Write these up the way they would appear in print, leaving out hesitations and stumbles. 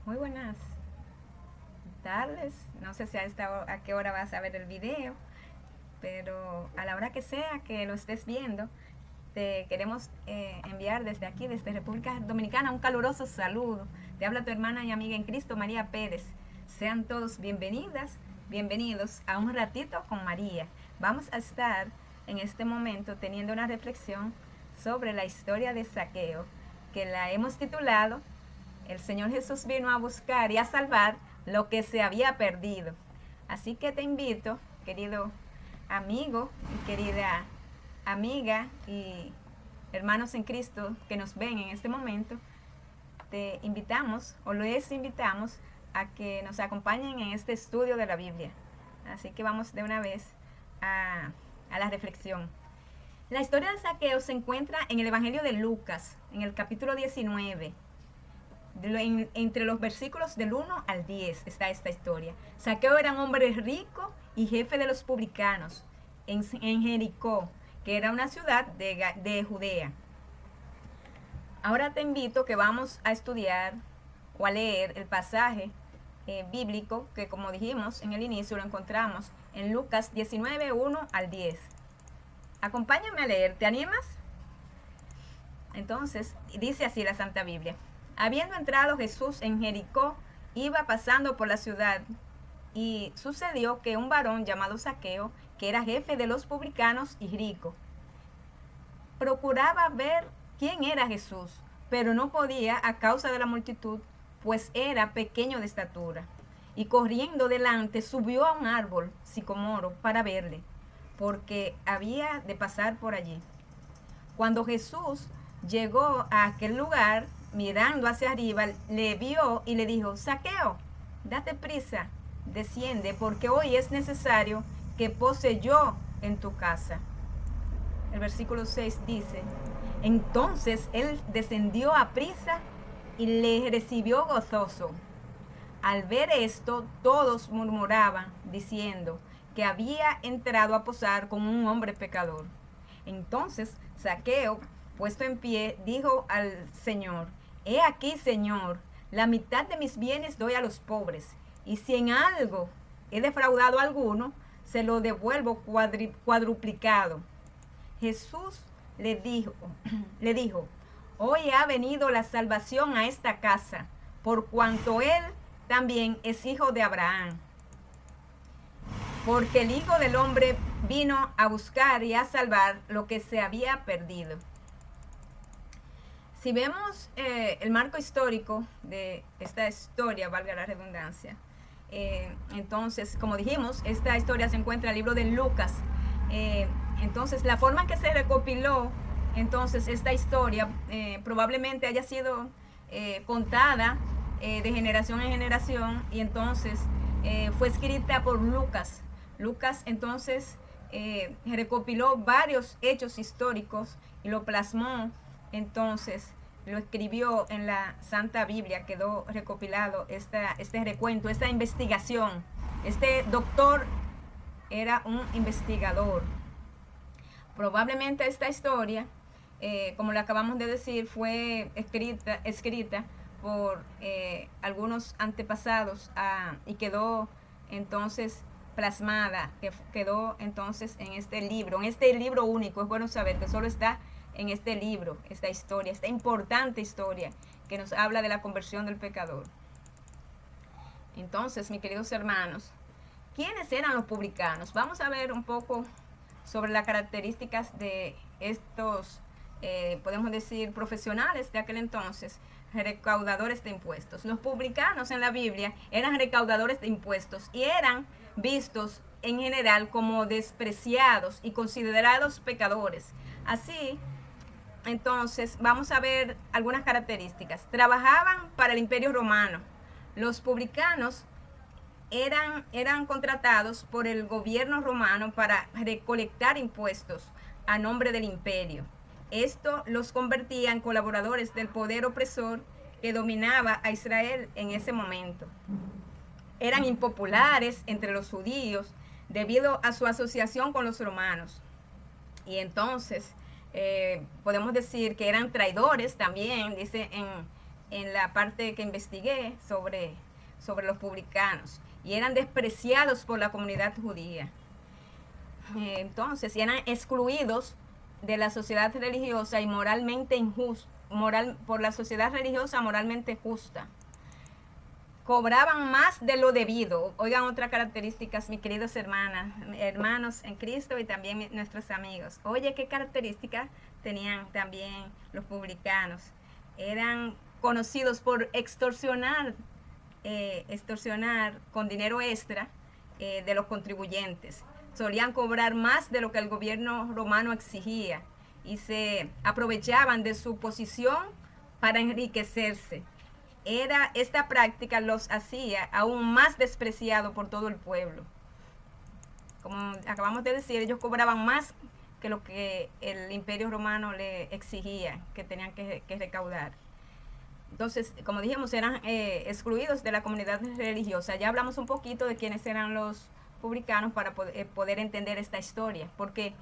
Muy buenas tardes. No sé si a qué hora vas a ver el video, pero a la hora que sea que lo estés viendo, te queremos enviar desde aquí, desde República Dominicana, un caluroso saludo. Te habla tu hermana y amiga en Cristo, María Pérez. Sean todos bienvenidas, bienvenidos a Un Ratito con María. Vamos a estar en este momento teniendo una reflexión sobre la historia de Zaqueo, que la hemos titulado El Señor Jesús vino a buscar y a salvar lo que se había perdido. Así que te invito, querido amigo y querida amiga y hermanos en Cristo que nos ven en este momento, te invitamos o les invitamos a que nos acompañen en este estudio de la Biblia. Así que vamos de una vez a la reflexión. La historia de Zaqueo se encuentra en el Evangelio de Lucas, en el capítulo 19. Entre los versículos del 1 al 10 está esta historia. Zaqueo era un hombre rico y jefe de los publicanos en Jericó, que era una ciudad de Judea. Ahora te invito que vamos a estudiar o a leer el pasaje bíblico que, como dijimos en el inicio, lo encontramos en Lucas 19, 1 al 10. Acompáñame a leer, ¿te animas? Entonces, dice así la Santa Biblia. Habiendo entrado Jesús en Jericó, iba pasando por la ciudad, y sucedió que un varón llamado Zaqueo, que era jefe de los publicanos y rico, procuraba ver quién era Jesús, pero no podía a causa de la multitud, pues era pequeño de estatura. Y corriendo delante subió a un árbol sicomoro para verle, porque había de pasar por allí. Cuando Jesús llegó a aquel lugar, mirando hacia arriba, le vio y le dijo: Zaqueo, date prisa, desciende, porque hoy es necesario que pose yo en tu casa. El versículo 6 dice: entonces él descendió a prisa y le recibió gozoso. Al ver esto, todos murmuraban, diciendo que había entrado a posar con un hombre pecador. Entonces Zaqueo, puesto en pie, dijo al Señor: he aquí, Señor, la mitad de mis bienes doy a los pobres, y si en algo he defraudado a alguno, se lo devuelvo cuadruplicado. Jesús le dijo: hoy ha venido la salvación a esta casa, por cuanto él también es hijo de Abraham. Porque el Hijo del Hombre vino a buscar y a salvar lo que se había perdido. Si vemos el marco histórico de esta historia, valga la redundancia, entonces, como dijimos, esta historia se encuentra en el libro de Lucas. Entonces, la forma en que se recopiló entonces esta historia probablemente haya sido contada de generación en generación, y entonces fue escrita por Lucas. Lucas entonces recopiló varios hechos históricos y lo plasmó, entonces lo escribió en la Santa Biblia, quedó recopilado este recuento, esta investigación. Este doctor era un investigador. Probablemente esta historia, como le acabamos de decir, fue escrita por algunos antepasados y quedó entonces plasmada, que quedó entonces en este libro único. Es bueno saber que solo está en este libro, esta historia, esta importante historia que nos habla de la conversión del pecador. Entonces, mis queridos hermanos, ¿quiénes eran los publicanos? Vamos a ver un poco sobre las características de estos, podemos decir, profesionales de aquel entonces, recaudadores de impuestos. Los publicanos en la Biblia eran recaudadores de impuestos y eran vistos en general como despreciados y considerados pecadores. Así, entonces, vamos a ver algunas características. Trabajaban para el Imperio Romano. Los publicanos eran contratados por el gobierno romano para recolectar impuestos a nombre del imperio. Esto los convertía en colaboradores del poder opresor que dominaba a Israel en ese momento. Eran impopulares entre los judíos debido a su asociación con los romanos. Y entonces podemos decir que eran traidores también, dice en la parte que investigué sobre los publicanos, y eran despreciados por la comunidad judía. Entonces, eran excluidos de la sociedad religiosa y moralmente injusta, por la sociedad religiosa moralmente justa. Cobraban más de lo debido. Oigan otras características, mis queridos hermanos en Cristo y también nuestros amigos. Oye, qué características tenían también los publicanos. Eran conocidos por extorsionar con dinero extra de los contribuyentes. Solían cobrar más de lo que el gobierno romano exigía y se aprovechaban de su posición para enriquecerse. Esta práctica los hacía aún más despreciados por todo el pueblo. Como acabamos de decir, ellos cobraban más que lo que el imperio romano le exigía, que tenían que recaudar. Entonces, como dijimos, eran excluidos de la comunidad religiosa. Ya hablamos un poquito de quiénes eran los publicanos para poder entender esta historia, porque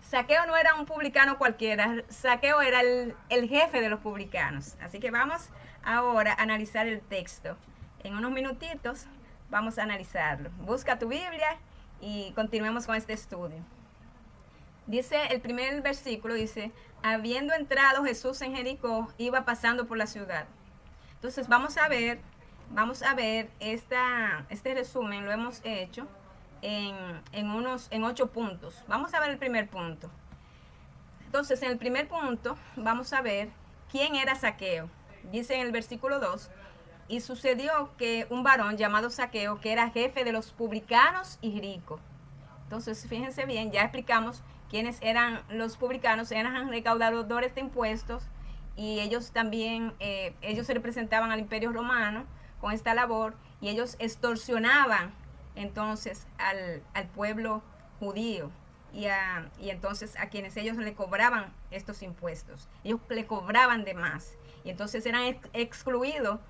Zaqueo no era un publicano cualquiera, Zaqueo era el jefe de los publicanos. Así que vamos ahora a analizar el texto. En unos minutitos vamos a analizarlo. Busca tu Biblia y continuemos con este estudio. Dice el primer versículo, dice, habiendo entrado Jesús en Jericó, iba pasando por la ciudad. Entonces vamos a ver este resumen, lo hemos hecho en 8 puntos. Vamos a ver el primer punto. Entonces, en el primer punto, vamos a ver quién era Zaqueo. Dice en el versículo 2, y sucedió que un varón llamado Zaqueo, que era jefe de los publicanos y rico. Entonces, fíjense bien, ya explicamos quiénes eran los publicanos. Eran recaudadores de impuestos, y ellos también, ellos se representaban al imperio romano con esta labor, y ellos extorsionaban entonces al pueblo judío y entonces a quienes ellos le cobraban estos impuestos. Ellos le cobraban de más, y entonces eran excluidos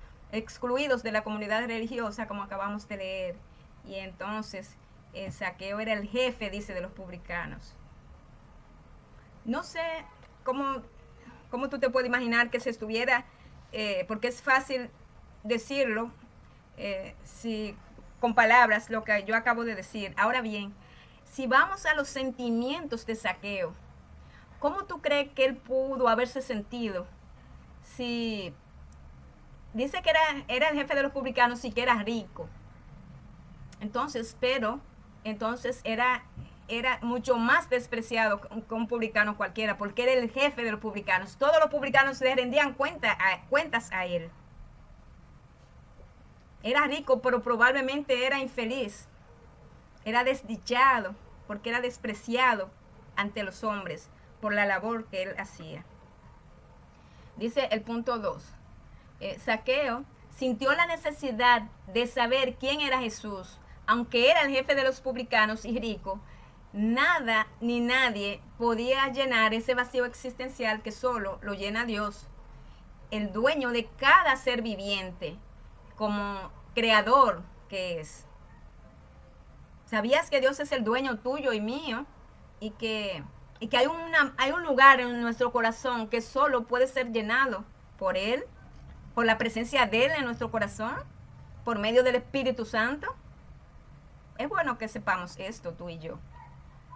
de la comunidad religiosa, como acabamos de leer. Y entonces Zaqueo era el jefe, dice, de los publicanos. No sé cómo tú te puedes imaginar que se estuviera, porque es fácil decirlo con palabras, lo que yo acabo de decir. Ahora bien, si vamos a los sentimientos de Zaqueo, ¿cómo tú crees que él pudo haberse sentido? Si dice que era el jefe de los publicanos y que era rico. Entonces, era mucho más despreciado que un publicano cualquiera, porque era el jefe de los publicanos. Todos los publicanos le rendían cuentas a él. Era rico, pero probablemente era infeliz. Era desdichado, porque era despreciado ante los hombres por la labor que él hacía. Dice el punto 2. Zaqueo sintió la necesidad de saber quién era Jesús. Aunque era el jefe de los publicanos y rico, nada ni nadie podía llenar ese vacío existencial que solo lo llena Dios, el dueño de cada ser viviente, como creador que es. ¿Sabías que Dios es el dueño tuyo y mío? Y que hay un lugar en nuestro corazón que solo puede ser llenado por Él, por la presencia de Él en nuestro corazón, por medio del Espíritu Santo. Es bueno que sepamos esto, tú y yo.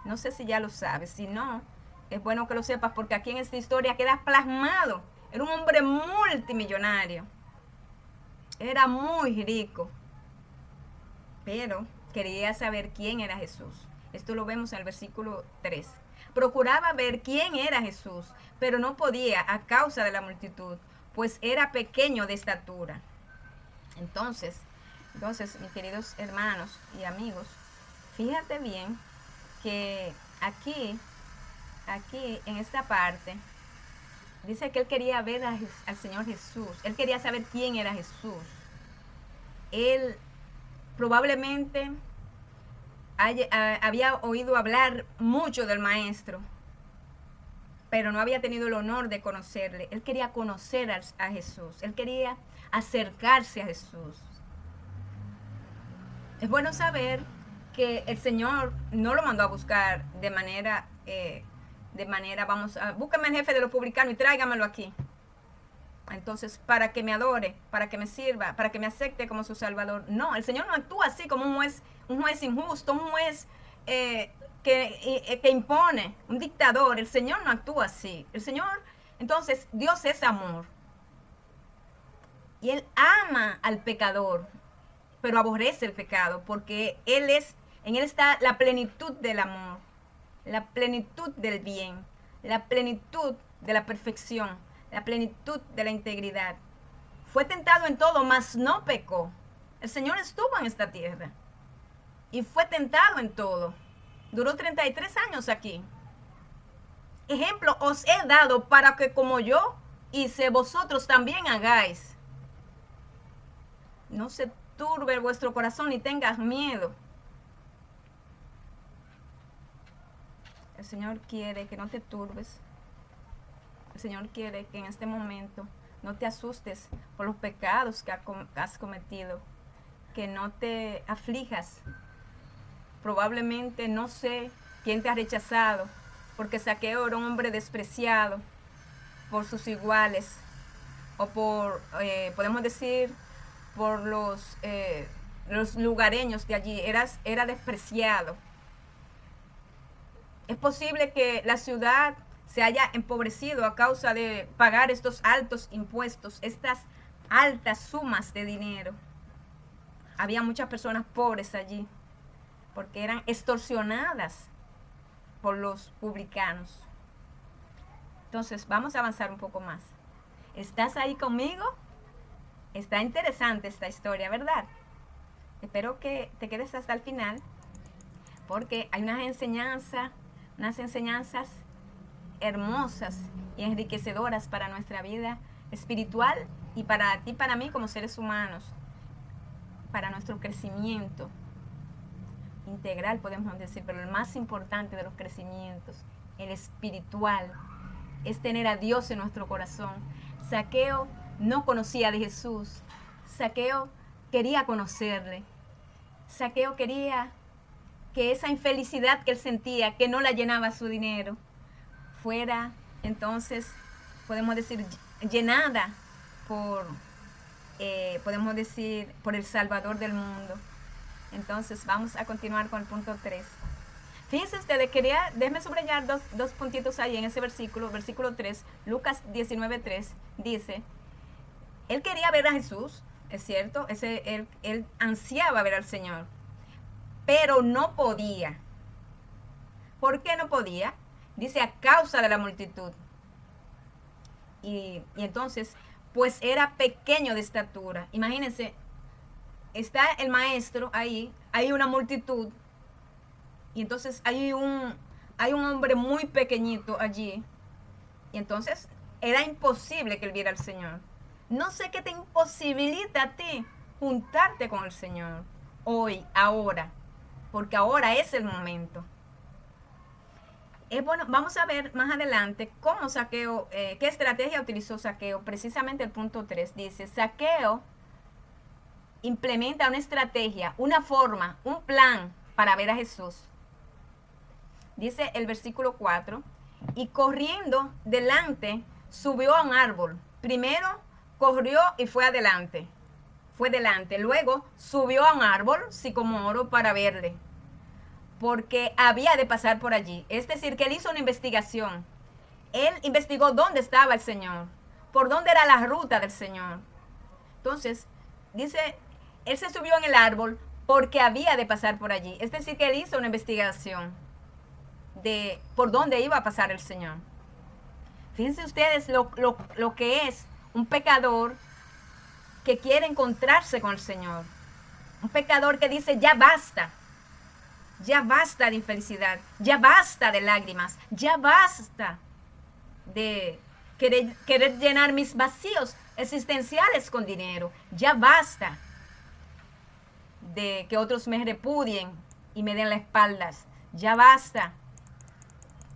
No sé si ya lo sabes. Si no, es bueno que lo sepas, porque aquí en esta historia queda plasmado. Era un hombre multimillonario. Era muy rico. Pero quería saber quién era Jesús. Esto lo vemos en el versículo 3. Procuraba ver quién era Jesús, pero no podía a causa de la multitud, pues era pequeño de estatura. Entonces, mis queridos hermanos y amigos, fíjate bien que aquí en esta parte, dice que él quería ver al Señor Jesús. Él quería saber quién era Jesús. Él probablemente había oído hablar mucho del Maestro, pero no había tenido el honor de conocerle. Él quería conocer a Jesús. Él quería acercarse a Jesús. Es bueno saber que el Señor no lo mandó a buscar de manera, búsqueme el jefe de los publicanos y tráigamelo aquí. entonces para que me adore, para que me sirva, para que me acepte como su Salvador. No, el Señor no actúa así como un juez injusto, un juez que impone, un dictador. El Señor no actúa así. El Señor, entonces, Dios es amor. Y Él ama al pecador, pero aborrece el pecado, porque en Él está la plenitud del amor, la plenitud del bien, la plenitud de la perfección, la plenitud de la integridad. Fue tentado en todo, mas no pecó. El Señor estuvo en esta tierra y fue tentado en todo. Duró 33 años aquí. Ejemplo os he dado para que como yo hice, vosotros también hagáis. No se turbe vuestro corazón ni tengas miedo. El Señor quiere que no te turbes. El Señor quiere que en este momento no te asustes por los pecados que has cometido, que no te aflijas. Probablemente no sé quién te ha rechazado, porque Zaqueo era un hombre despreciado por sus iguales, o podemos decir, por los lugareños de allí. Era despreciado. Es posible que la ciudad se haya empobrecido a causa de pagar estos altos impuestos, estas altas sumas de dinero. Había muchas personas pobres allí, porque eran extorsionadas por los publicanos. Entonces, vamos a avanzar un poco más. ¿Estás ahí conmigo? Está interesante esta historia, ¿verdad? Espero que te quedes hasta el final, porque hay unas enseñanzas hermosas y enriquecedoras para nuestra vida espiritual y para ti, para mí como seres humanos, para nuestro crecimiento integral, podemos decir, pero el más importante de los crecimientos, el espiritual, es tener a Dios en nuestro corazón. Zaqueo no conocía de Jesús. Zaqueo quería conocerle. Zaqueo quería que esa infelicidad que él sentía, que no la llenaba su dinero, fuera entonces, podemos decir, llenada podemos decir, por el Salvador del mundo. Entonces vamos a continuar con el punto 3. Fíjense ustedes, déjenme subrayar dos puntitos ahí en ese versículo 3, Lucas 19:3, dice, él quería ver a Jesús, es cierto, él ansiaba ver al Señor, pero no podía. ¿Por qué no podía? Dice, a causa de la multitud. Y entonces, pues era pequeño de estatura. Imagínense, está el maestro ahí, hay una multitud, y entonces hay un hombre muy pequeñito allí, y entonces era imposible que él viera al Señor. No sé qué te imposibilita a ti juntarte con el Señor hoy, ahora, porque ahora es el momento. Bueno, vamos a ver más adelante cómo Zaqueo, qué estrategia utilizó Zaqueo. Precisamente el punto 3 dice, Zaqueo implementa una estrategia, una forma, un plan para ver a Jesús. Dice el versículo 4, y corriendo delante, subió a un árbol. Primero corrió y fue adelante. Fue delante. Luego subió a un árbol sicomoro para verle, porque había de pasar por allí. Es decir, que él hizo una investigación. Él investigó dónde estaba el Señor, por dónde era la ruta del Señor. Entonces, dice, él se subió en el árbol porque había de pasar por allí. Es decir, que él hizo una investigación de por dónde iba a pasar el Señor. Fíjense ustedes lo que es un pecador que quiere encontrarse con el Señor. Un pecador que dice, ya basta. Ya basta de infelicidad, ya basta de lágrimas, ya basta de querer llenar mis vacíos existenciales con dinero, ya basta de que otros me repudien y me den la espalda, ya basta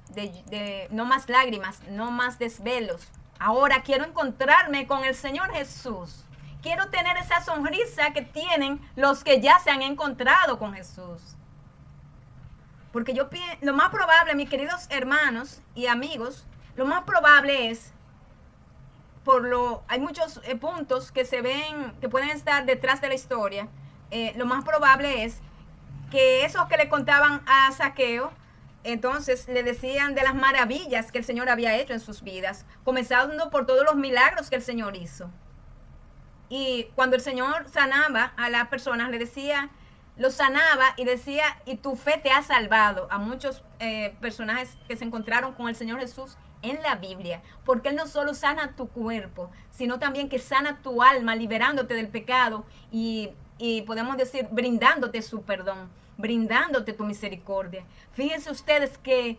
de no más lágrimas, no más desvelos. Ahora quiero encontrarme con el Señor Jesús. Quiero tener esa sonrisa que tienen los que ya se han encontrado con Jesús. Porque lo más probable, mis queridos hermanos y amigos, lo más probable es hay muchos puntos que se ven, que pueden estar detrás de la historia. Lo más probable es que esos que le contaban a Zaqueo, entonces le decían de las maravillas que el Señor había hecho en sus vidas, comenzando por todos los milagros que el Señor hizo. Y cuando el Señor sanaba a las personas, le decía, los sanaba y decía, y tu fe te ha salvado, a muchos personajes que se encontraron con el Señor Jesús en la Biblia, porque Él no solo sana tu cuerpo, sino también que sana tu alma, liberándote del pecado y podemos decir, brindándote su perdón, brindándote tu misericordia. Fíjense ustedes que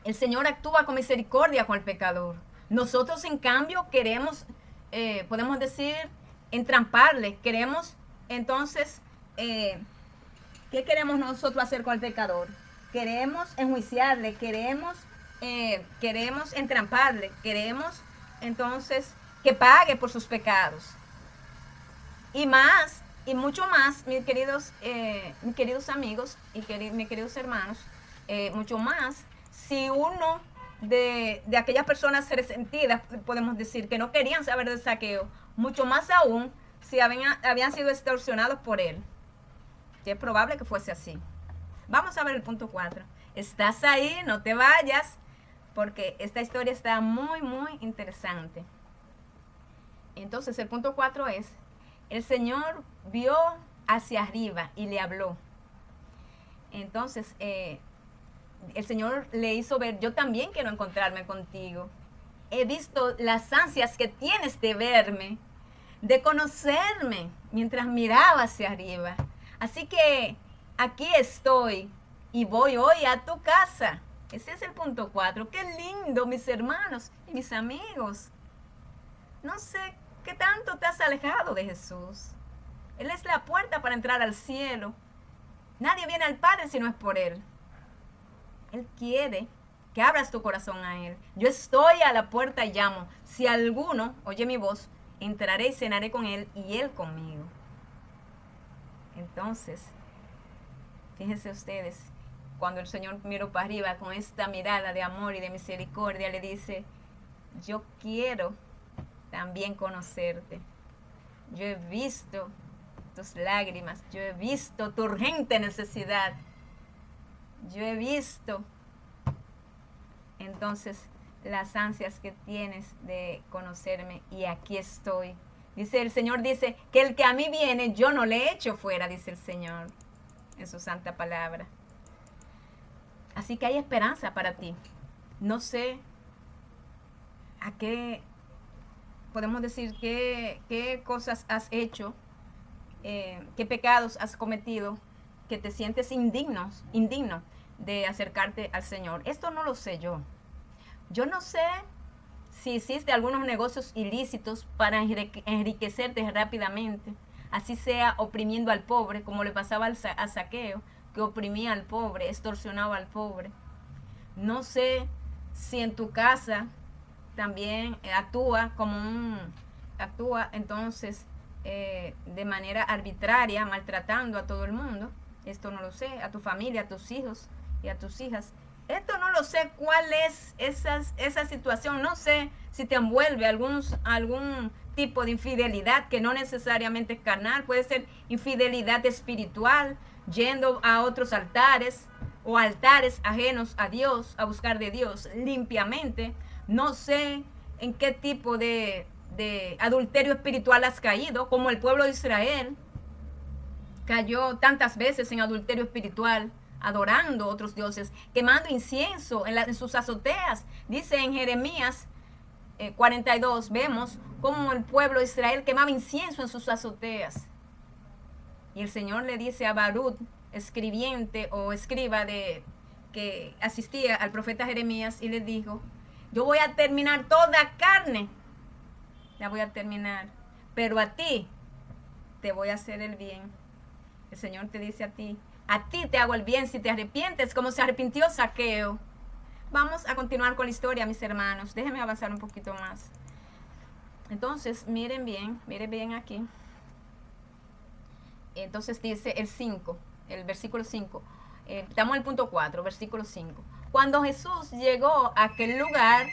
el Señor actúa con misericordia con el pecador. Nosotros, en cambio, queremos, podemos decir, entramparle. Queremos, entonces, ¿qué queremos nosotros hacer con el pecador? Queremos enjuiciarle, queremos entramparle, queremos, entonces, que pague por sus pecados. Y más, y mucho más, mis queridos amigos y mis queridos hermanos, mucho más, si uno de aquellas personas resentidas, podemos decir, que no querían saber de Zaqueo, mucho más aún si habían sido extorsionados por él. Que es probable que fuese así. Vamos a ver el punto 4. Estás ahí, no te vayas, porque esta historia está muy, muy interesante. Entonces, el punto 4 es, el Señor vio hacia arriba y le habló. Entonces, el Señor le hizo ver, yo también quiero encontrarme contigo. He visto las ansias que tienes de verme, de conocerme, mientras miraba hacia arriba. Así que aquí estoy y voy hoy a tu casa. Ese es el punto 4. Qué lindo, mis hermanos y mis amigos. No sé qué tanto te has alejado de Jesús. Él es la puerta para entrar al cielo. Nadie viene al Padre si no es por Él. Él quiere que abras tu corazón a Él. Yo estoy a la puerta y llamo. Si alguno oye mi voz, entraré y cenaré con Él y Él conmigo. Entonces, fíjense ustedes, cuando el Señor miró para arriba con esta mirada de amor y de misericordia, le dice, yo quiero también conocerte. Yo he visto tus lágrimas, yo he visto tu urgente necesidad, yo he visto entonces las ansias que tienes de conocerme y aquí estoy. Dice el Señor, dice que el que a mí viene yo no le echo fuera, dice el Señor en su santa palabra. Así que hay esperanza para ti. No sé a qué podemos decir, qué cosas has hecho, qué pecados has cometido, que te sientes indigno de acercarte al Señor. Esto no lo sé yo. Yo no sé si hiciste algunos negocios ilícitos para enriquecerte rápidamente, así sea oprimiendo al pobre, como le pasaba a Zaqueo, que oprimía al pobre, extorsionaba al pobre. No sé si en tu casa también actúa entonces de manera arbitraria, maltratando a todo el mundo. Esto no lo sé, a tu familia, a tus hijos y a tus hijas. Esto no lo sé cuál es esa situación. No sé si te envuelve algún tipo de infidelidad que no necesariamente es carnal. Puede ser infidelidad espiritual, yendo a otros altares o altares ajenos a Dios, a buscar de Dios limpiamente. No sé en qué tipo de adulterio espiritual has caído, como el pueblo de Israel cayó tantas veces en adulterio espiritual, adorando otros dioses, quemando incienso en sus azoteas. Dice en Jeremías 42, vemos cómo el pueblo de Israel quemaba incienso en sus azoteas. Y el Señor le dice a Barut, escribiente o escriba que asistía al profeta Jeremías, y le dijo, yo voy a terminar toda carne, la voy a terminar, pero a ti te voy a hacer el bien. El Señor te dice a ti te hago el bien si te arrepientes, como se arrepintió Zaqueo. Vamos a continuar con la historia, mis hermanos. Déjenme avanzar un poquito más. Entonces, miren bien aquí. Entonces dice el versículo 5. Estamos en el punto 4, versículo 5. Cuando Jesús llegó a aquel lugar,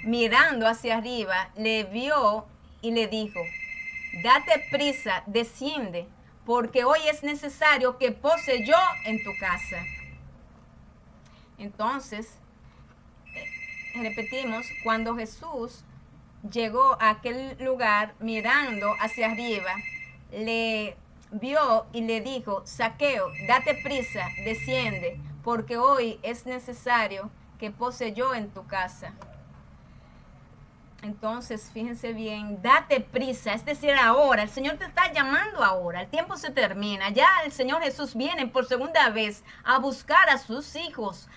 mirando hacia arriba, le vio y le dijo, date prisa, desciende, porque hoy es necesario que pose yo en tu casa. Entonces, repetimos, cuando Jesús llegó a aquel lugar mirando hacia arriba, le vio y le dijo, Zaqueo, date prisa, desciende, porque hoy es necesario que pose yo en tu casa. Entonces, fíjense bien, date prisa, es decir, ahora, el Señor te está llamando ahora, el tiempo se termina, ya el Señor Jesús viene por segunda vez a buscar a sus hijos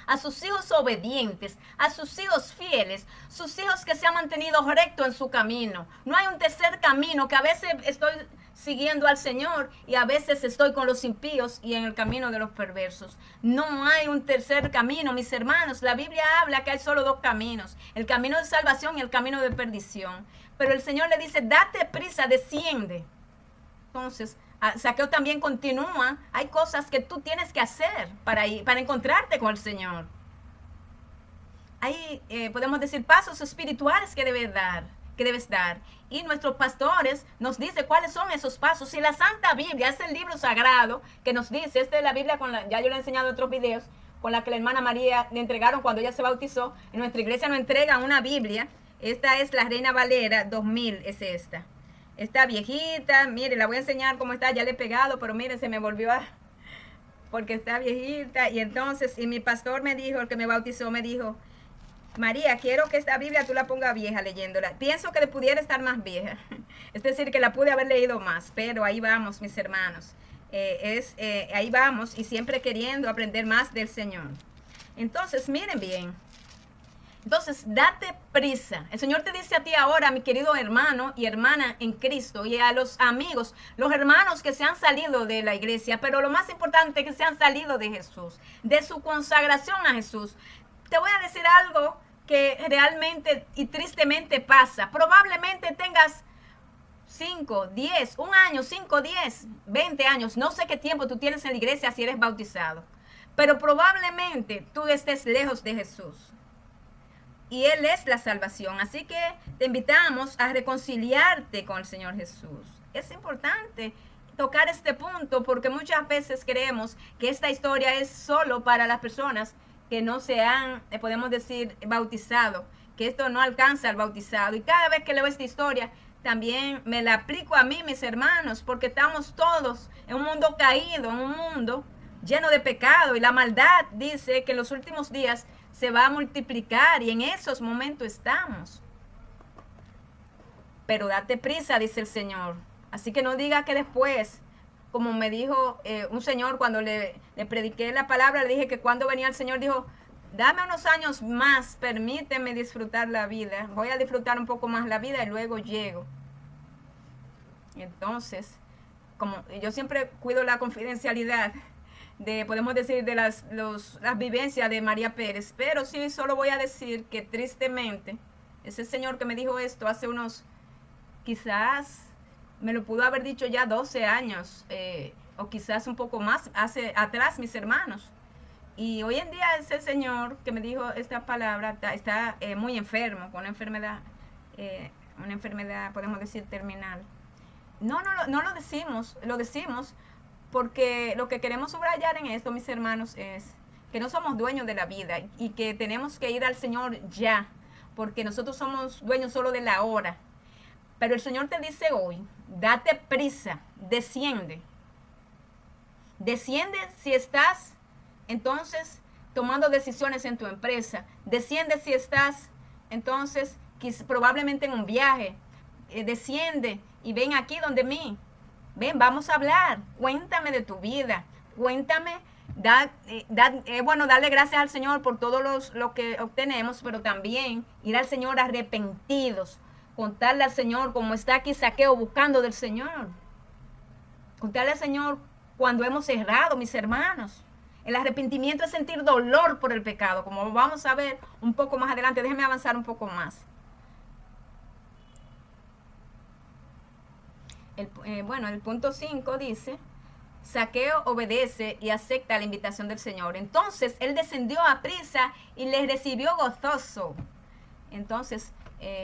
obedientes, a sus hijos fieles, sus hijos que se han mantenido rectos en su camino. No hay un tercer camino, que a veces estoy siguiendo al Señor y a veces estoy con los impíos y en el camino de los perversos. No hay un tercer camino, mis hermanos. La Biblia habla que hay solo dos caminos, el camino de salvación y el camino de perdición. Pero el Señor le dice, date prisa, desciende. Entonces, Zaqueo también continúa, hay cosas que tú tienes que hacer para encontrarte con el Señor. Hay, podemos decir, pasos espirituales que debes dar. Y nuestros pastores nos dicen cuáles son esos pasos. Y la Santa Biblia es el libro sagrado que nos dice, esta es la Biblia, ya yo le he enseñado en otros videos, con la que la hermana María le entregaron cuando ella se bautizó. En nuestra iglesia nos entregan una Biblia. Esta es la Reina Valera 2000, es esta. Está viejita, mire, la voy a enseñar cómo está, ya le he pegado, pero mire, se me volvió porque está viejita. Y entonces, y mi pastor me dijo, el que me bautizó, me dijo, María, quiero que esta Biblia tú la pongas vieja leyéndola. Pienso que pudiera estar más vieja. Es decir, que la pude haber leído más, pero ahí vamos, mis hermanos. Ahí vamos y siempre queriendo aprender más del Señor. Entonces, miren bien. Entonces, date prisa. El Señor te dice a ti ahora, mi querido hermano y hermana en Cristo, y a los amigos, los hermanos que se han salido de la iglesia, pero lo más importante es que se han salido de Jesús, de su consagración a Jesús. Te voy a decir algo que realmente y tristemente pasa. Probablemente tengas 5, 10, un año, 5, 10, 20 años. No sé qué tiempo tú tienes en la iglesia si eres bautizado. Pero probablemente tú estés lejos de Jesús. Y Él es la salvación. Así que te invitamos a reconciliarte con el Señor Jesús. Es importante tocar este punto porque muchas veces creemos que esta historia es solo para las personas que no se han, podemos decir, bautizado, que esto no alcanza al bautizado. Y cada vez que leo esta historia, también me la aplico a mí, mis hermanos, porque estamos todos en un mundo caído, en un mundo lleno de pecado. Y la maldad dice que en los últimos días se va a multiplicar y en esos momentos estamos. Pero date prisa, dice el Señor. Así que no diga que después, como me dijo un señor cuando le prediqué la palabra, le dije que cuando venía el Señor, dijo, dame unos años más, permíteme disfrutar la vida. Voy a disfrutar un poco más la vida y luego llego. Entonces, como yo siempre cuido la confidencialidad podemos decir, de las vivencias de María Pérez, pero sí solo voy a decir que tristemente, ese señor que me dijo esto hace quizás me lo pudo haber dicho ya 12 años, o quizás un poco más atrás, mis hermanos. Y hoy en día ese señor que me dijo esta palabra está muy enfermo, con una enfermedad, podemos decir, terminal. No lo decimos, lo decimos porque lo que queremos subrayar en esto, mis hermanos, es que no somos dueños de la vida y que tenemos que ir al Señor ya, porque nosotros somos dueños solo de la hora. Pero el Señor te dice hoy, date prisa, desciende. Desciende si estás, entonces, tomando decisiones en tu empresa. Desciende si estás, entonces, probablemente en un viaje. Desciende y ven aquí donde mí. Ven, vamos a hablar. Cuéntame de tu vida. Cuéntame. Bueno, darle gracias al Señor por todo lo que obtenemos, pero también ir al Señor arrepentidos. Contarle al Señor como está aquí Zaqueo buscando del Señor. Contarle al Señor cuando hemos errado, mis hermanos. El arrepentimiento es sentir dolor por el pecado, como vamos a ver un poco más adelante. Déjenme avanzar un poco más. El punto 5 dice, Zaqueo obedece y acepta la invitación del Señor. Entonces él descendió a prisa y le recibió gozoso. Entonces,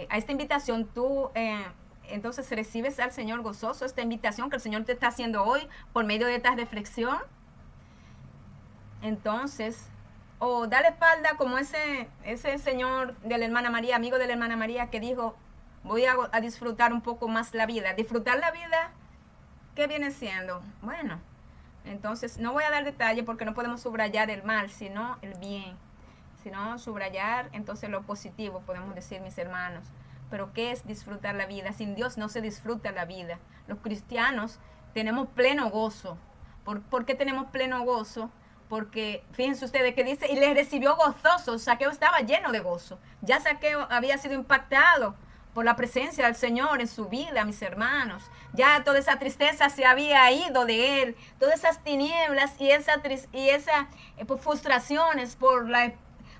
a esta invitación tú entonces recibes al Señor gozoso, esta invitación que el Señor te está haciendo hoy por medio de esta reflexión. Entonces, o da la espalda como ese señor de la hermana María, amigo de la hermana María, que dijo, voy a disfrutar un poco más la vida. Disfrutar la vida, ¿qué viene siendo? Bueno, entonces no voy a dar detalle porque no podemos subrayar el mal, sino el bien. Sino subrayar entonces lo positivo, podemos decir, mis hermanos. Pero ¿qué es disfrutar la vida? Sin Dios no se disfruta la vida. Los cristianos tenemos pleno gozo. ¿Por qué tenemos pleno gozo? Porque fíjense ustedes que dice, y les recibió gozoso. Zaqueo estaba lleno de gozo. Ya Zaqueo había sido impactado por la presencia del Señor en su vida, mis hermanos. Ya toda esa tristeza se había ido de él. Todas esas tinieblas y esas frustraciones por la,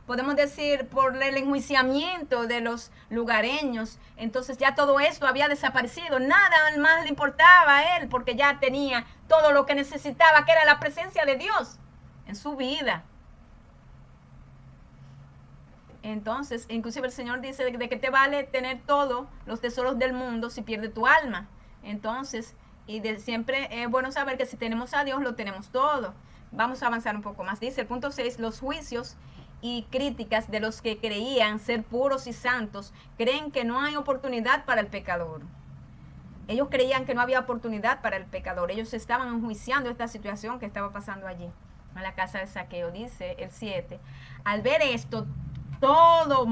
podemos decir, por el enjuiciamiento de los lugareños. Entonces ya todo esto había desaparecido. Nada más le importaba a él porque ya tenía todo lo que necesitaba, que era la presencia de Dios en su vida. Entonces, inclusive el Señor dice de que te vale tener todos los tesoros del mundo si pierde tu alma. Entonces, siempre es bueno saber que si tenemos a Dios, lo tenemos todo. Vamos a avanzar un poco más. Dice el punto 6, los juicios y críticas de los que creían ser puros y santos creen que no hay oportunidad para el pecador. Ellos creían que no había oportunidad para el pecador. Ellos estaban enjuiciando esta situación que estaba pasando allí, en la casa de Zaqueo. Dice el 7, al ver esto, todos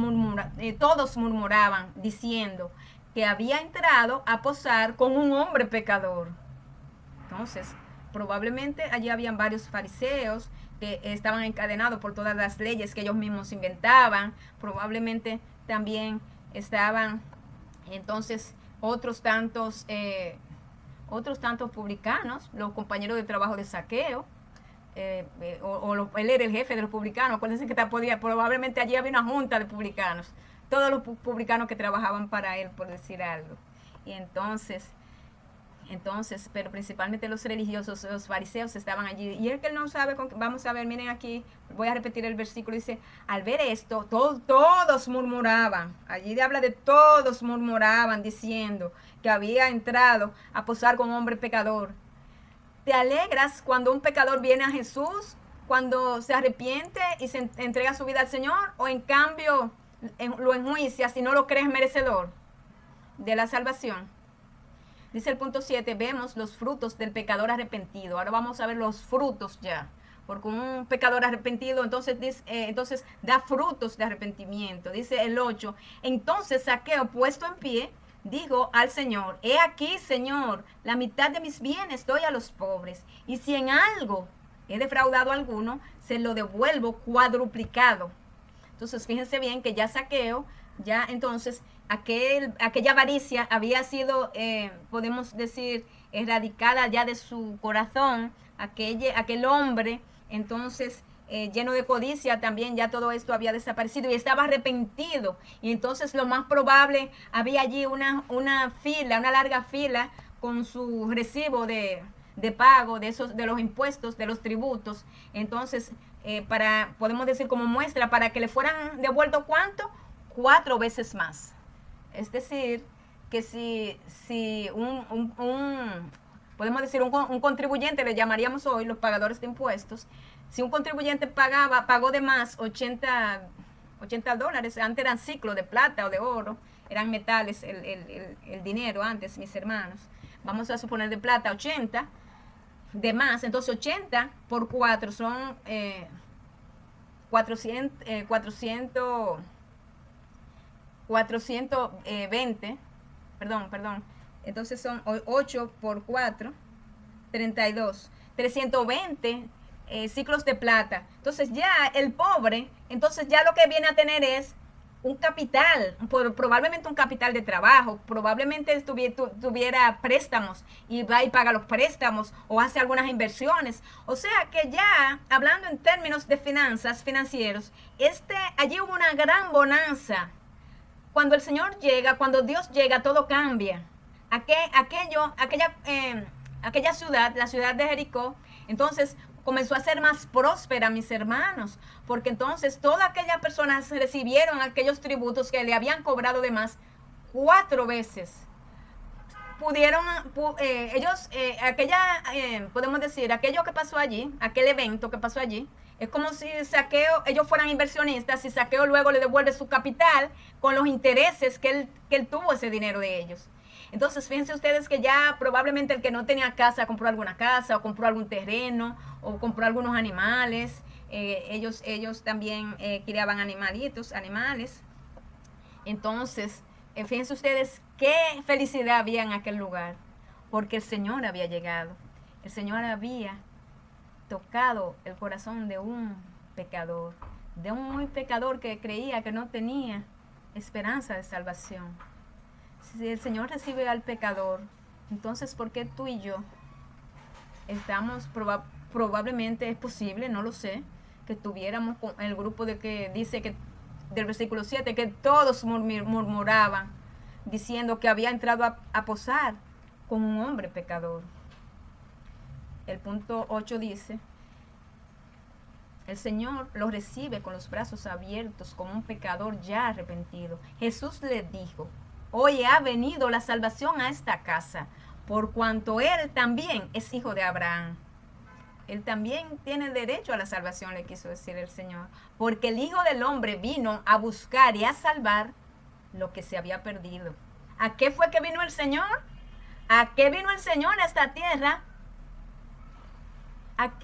murmuraban, diciendo que había entrado a posar con un hombre pecador. Entonces, probablemente allí habían varios fariseos que estaban encadenados por todas las leyes que ellos mismos inventaban. Probablemente también estaban entonces otros tantos publicanos, los compañeros de trabajo de Zaqueo. Él era el jefe de los publicanos. Acuérdense que probablemente allí había una junta de publicanos, todos los publicanos que trabajaban para él, por decir algo. Y entonces, pero principalmente los religiosos, los fariseos estaban allí. Y el que no sabe, vamos a ver, miren aquí, voy a repetir el versículo, dice, al ver esto, todos murmuraban. Allí habla de todos murmuraban, diciendo que había entrado a posar con un hombre pecador. ¿Te alegras cuando un pecador viene a Jesús, cuando se arrepiente y se entrega su vida al Señor? ¿O en cambio lo enjuicias si no lo crees merecedor de la salvación? Dice el punto 7, vemos los frutos del pecador arrepentido. Ahora vamos a ver los frutos ya. Porque un pecador arrepentido entonces da frutos de arrepentimiento. Dice el 8, entonces Zaqueo, puesto en pie, digo al Señor, he aquí, Señor, la mitad de mis bienes doy a los pobres, y si en algo he defraudado a alguno, se lo devuelvo cuadruplicado. Entonces, fíjense bien que ya Zaqueo, ya entonces, aquella avaricia había sido, podemos decir, erradicada ya de su corazón. Aquel hombre, entonces, lleno de codicia, también ya todo esto había desaparecido y estaba arrepentido. Y entonces lo más probable, había allí una larga fila con su recibo de pago de los impuestos, de los tributos. Entonces, podemos decir como muestra, para que le fueran devuelto ¿cuánto? 4 veces más. Es decir, que si podemos decir un contribuyente, le llamaríamos hoy los pagadores de impuestos, si un contribuyente pagó de más $80, antes eran ciclos de plata o de oro, eran metales el dinero antes, mis hermanos. Vamos a suponer de plata 80, de más, entonces 80 por 4 son 420, perdón, entonces son 8 por 4, 32, 320 ciclos de plata. Entonces ya el pobre, entonces ya lo que viene a tener es un capital, probablemente un capital de trabajo, probablemente tuviera préstamos y va y paga los préstamos o hace algunas inversiones. O sea que ya, hablando en términos de financieros, allí hubo una gran bonanza. Cuando el Señor llega, cuando Dios llega, todo cambia. Aquella ciudad, la ciudad de Jericó, entonces comenzó a ser más próspera, mis hermanos, porque entonces todas aquellas personas recibieron aquellos tributos que le habían cobrado de más 4 veces. Pudieron, ellos, podemos decir, aquello que pasó allí, aquel evento que pasó allí, es como si Zaqueo, ellos fueran inversionistas y Zaqueo luego le devuelve su capital con los intereses que él tuvo ese dinero de ellos. Entonces, fíjense ustedes que ya probablemente el que no tenía casa compró alguna casa o compró algún terreno o compró algunos animales. Ellos también criaban animales. Entonces, fíjense ustedes qué felicidad había en aquel lugar, porque el Señor había llegado. El Señor había tocado el corazón de un pecador, de un muy pecador que creía que no tenía esperanza de salvación. Si el Señor recibe al pecador, entonces ¿por qué tú y yo estamos probablemente, es posible, no lo sé, que estuviéramos con el grupo de que dice que del versículo 7, que todos murmuraban diciendo que había entrado a posar con un hombre pecador? El punto 8 dice: el Señor lo recibe con los brazos abiertos como un pecador ya arrepentido. Jesús le dijo: hoy ha venido la salvación a esta casa, por cuanto él también es hijo de Abraham. Él también tiene derecho a la salvación, le quiso decir el Señor, porque el Hijo del Hombre vino a buscar y a salvar lo que se había perdido. ¿A qué fue que vino el Señor? ¿A qué vino el Señor a esta tierra?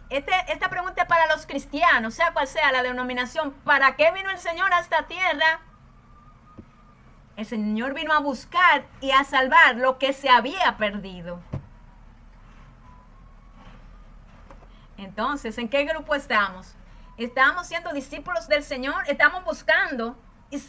Esta pregunta es para los cristianos, sea cual sea la denominación. ¿Para qué vino el Señor a esta tierra? El Señor vino a buscar y a salvar lo que se había perdido. Entonces, ¿en qué grupo estamos? ¿Estamos siendo discípulos del Señor? ¿Estamos buscando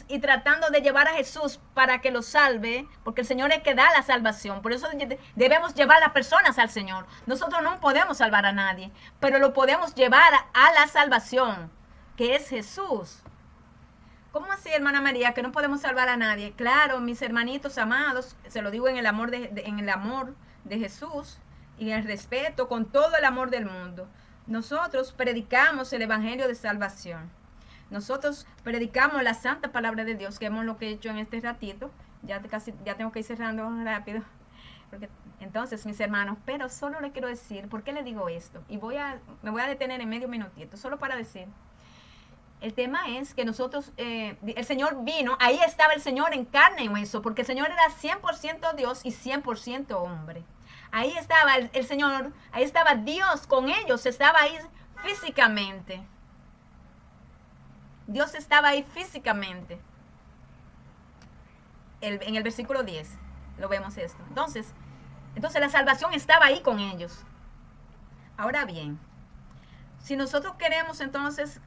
y tratando de llevar a Jesús para que lo salve? Porque el Señor es el que da la salvación. Por eso debemos llevar a las personas al Señor. Nosotros no podemos salvar a nadie, pero lo podemos llevar a la salvación, que es Jesús. ¿Cómo así, hermana María, que no podemos salvar a nadie? Claro, mis hermanitos amados, se lo digo en el amor de Jesús y en el respeto, con todo el amor del mundo. Nosotros predicamos el evangelio de salvación. Nosotros predicamos la santa palabra de Dios, que hemos lo que he hecho en este ratito. Ya tengo que ir cerrando rápido. Entonces, mis hermanos, pero solo les quiero decir, ¿por qué les digo esto? Y me voy a detener en medio minutito, solo para decir. El tema es que nosotros, el Señor vino, ahí estaba el Señor en carne y hueso, porque el Señor era 100% Dios y 100% hombre. Ahí estaba el Señor, ahí estaba Dios con ellos, estaba ahí físicamente. Dios estaba ahí físicamente. En el versículo 10 lo vemos esto. Entonces la salvación estaba ahí con ellos. Ahora bien, si nosotros queremos entonces,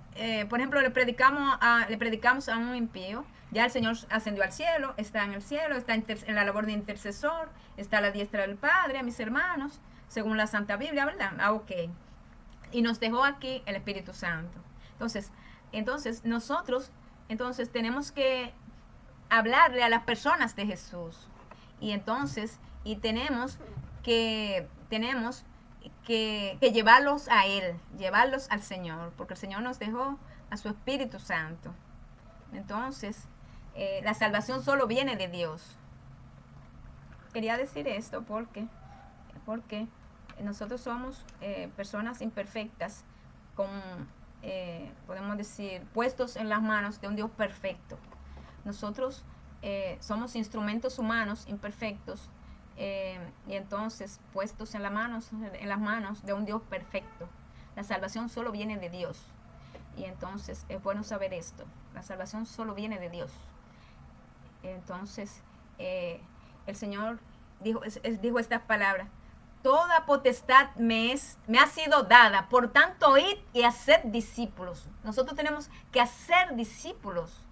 por ejemplo, le predicamos a un impío, ya el Señor ascendió al cielo, está en el cielo, está en la labor de intercesor, está a la diestra del Padre, mis hermanos, según la Santa Biblia, ¿verdad? Ok. Y nos dejó aquí el Espíritu Santo. Entonces nosotros tenemos que hablarle a las personas de Jesús. Y tenemos que llevarlos a Él, llevarlos al Señor, porque el Señor nos dejó a su Espíritu Santo. Entonces, la salvación solo viene de Dios. Quería decir esto porque nosotros somos personas imperfectas, podemos decir, puestos en las manos de un Dios perfecto. Nosotros somos instrumentos humanos imperfectos, y entonces puestos en las manos de un Dios perfecto. La salvación solo viene de Dios. Y entonces es bueno saber esto. La salvación solo viene de Dios. Entonces el Señor dijo estas palabras: toda potestad me ha sido dada, por tanto id y haced discípulos. Nosotros tenemos que hacer discípulos.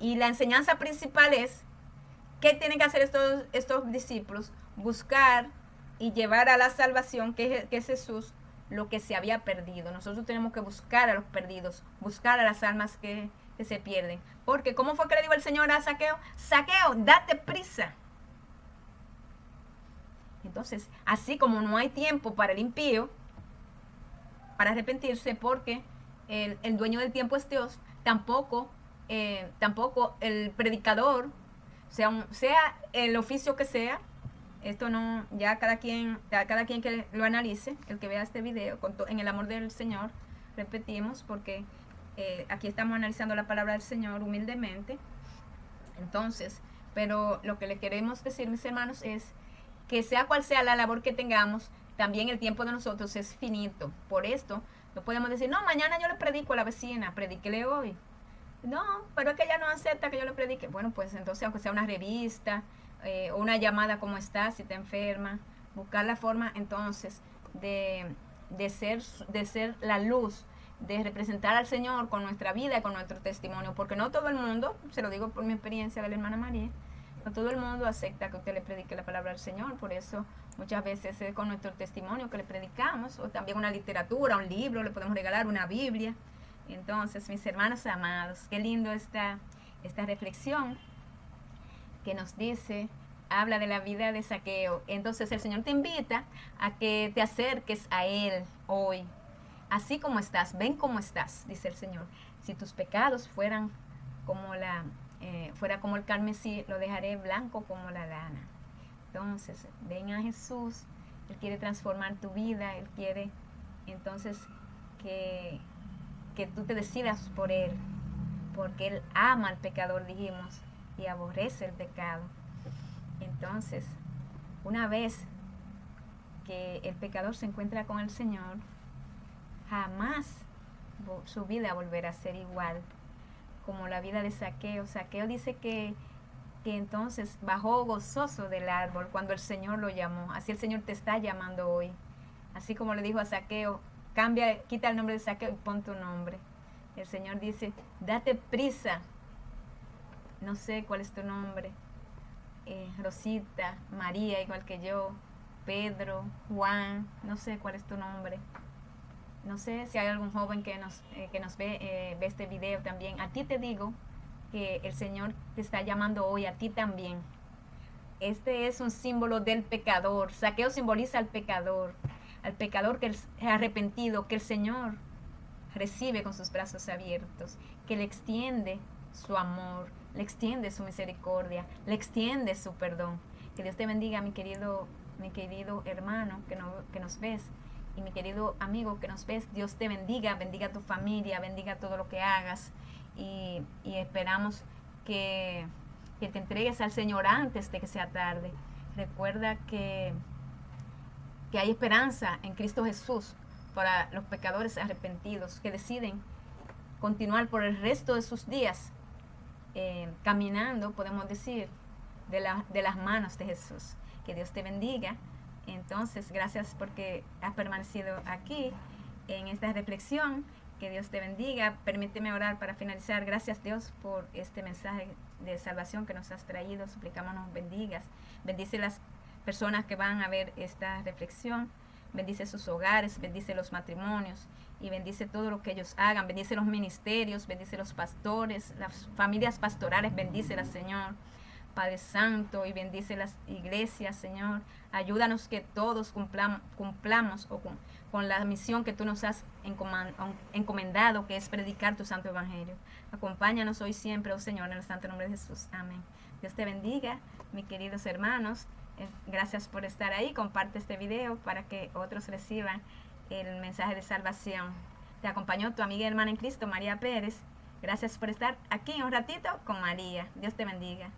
Y la enseñanza principal es: ¿qué tienen que hacer estos discípulos? Buscar y llevar a la salvación, que es Jesús, lo que se había perdido. Nosotros tenemos que buscar a los perdidos, buscar a las almas que se pierden. Porque, ¿cómo fue que le dijo el Señor a Zaqueo? Zaqueo, date prisa. Entonces, así como no hay tiempo para el impío, para arrepentirse, porque el dueño del tiempo es Dios. Tampoco el predicador, sea el oficio que sea, esto no, ya cada quien que lo analice, el que vea este video, en el amor del Señor, repetimos, porque aquí estamos analizando la palabra del Señor humildemente. Entonces, pero lo que le queremos decir, mis hermanos, es que sea cual sea la labor que tengamos, también el tiempo de nosotros es finito. Por esto, no podemos decir, no, mañana yo le predico a la vecina, predíquele hoy. No, pero es que ella no acepta que yo le predique. Bueno, pues entonces, aunque sea una revista, o una llamada, ¿cómo estás? Si te enferma, buscar la forma entonces de ser la luz, de representar al Señor con nuestra vida y con nuestro testimonio, porque no todo el mundo, se lo digo por mi experiencia de la hermana María, no todo el mundo acepta que usted le predique la palabra al Señor. Por eso muchas veces es con nuestro testimonio que le predicamos, o también una literatura, un libro, le podemos regalar una Biblia. Entonces, mis hermanos amados, qué lindo esta reflexión que nos dice, habla de la vida de Zaqueo. Entonces el Señor te invita a que te acerques a Él hoy, así como estás, ven como estás, dice el Señor. Si tus pecados fuera como el carmesí, lo dejaré blanco como la lana. Entonces, ven a Jesús, Él quiere transformar tu vida, Él quiere entonces que tú te decidas por Él, porque Él ama al pecador, dijimos, y aborrece el pecado. Entonces, una vez que el pecador se encuentra con el Señor, jamás su vida volverá a ser igual como la vida de Zaqueo. Zaqueo dice que entonces bajó gozoso del árbol cuando el Señor lo llamó. Así el Señor te está llamando hoy. Así como le dijo a Zaqueo, quita el nombre de Zaqueo y pon tu nombre. El Señor dice, date prisa. No sé cuál es tu nombre. Rosita, María, igual que yo, Pedro, Juan, no sé cuál es tu nombre. No sé si hay algún joven que nos ve este video también. A ti te digo que el Señor te está llamando hoy, a ti también. Este es un símbolo del pecador. Zaqueo simboliza al pecador que es arrepentido, que el Señor recibe con sus brazos abiertos, que le extiende su amor, le extiende su misericordia, le extiende su perdón. Que Dios te bendiga, mi querido hermano que nos ves, y mi querido amigo que nos ves. Dios te bendiga, bendiga tu familia, bendiga todo lo que hagas, y esperamos que te entregues al Señor antes de que sea tarde. Recuerda que hay esperanza en Cristo Jesús para los pecadores arrepentidos que deciden continuar por el resto de sus días caminando, podemos decir, de las manos de Jesús. Que Dios te bendiga. Entonces, gracias porque has permanecido aquí en esta reflexión. Que Dios te bendiga. Permíteme orar para finalizar. Gracias, Dios, por este mensaje de salvación que nos has traído. Suplicamos nos bendigas. Bendice las personas que van a ver esta reflexión. Bendice sus hogares, bendice los matrimonios y bendice todo lo que ellos hagan. Bendice los ministerios, bendice los pastores, las familias pastorales, bendícelas, Señor, Padre Santo, y bendice las iglesias, Señor. Ayúdanos que todos cumplamos con la misión que tú nos has encomendado, que es predicar tu santo evangelio. Acompáñanos hoy siempre, oh Señor, en el santo nombre de Jesús. Amén. Dios te bendiga, mis queridos hermanos. Gracias por estar ahí. Comparte este video para que otros reciban el mensaje de salvación. Te acompañó tu amiga y hermana en Cristo, María Pérez. Gracias por estar aquí un ratito con María. Dios te bendiga.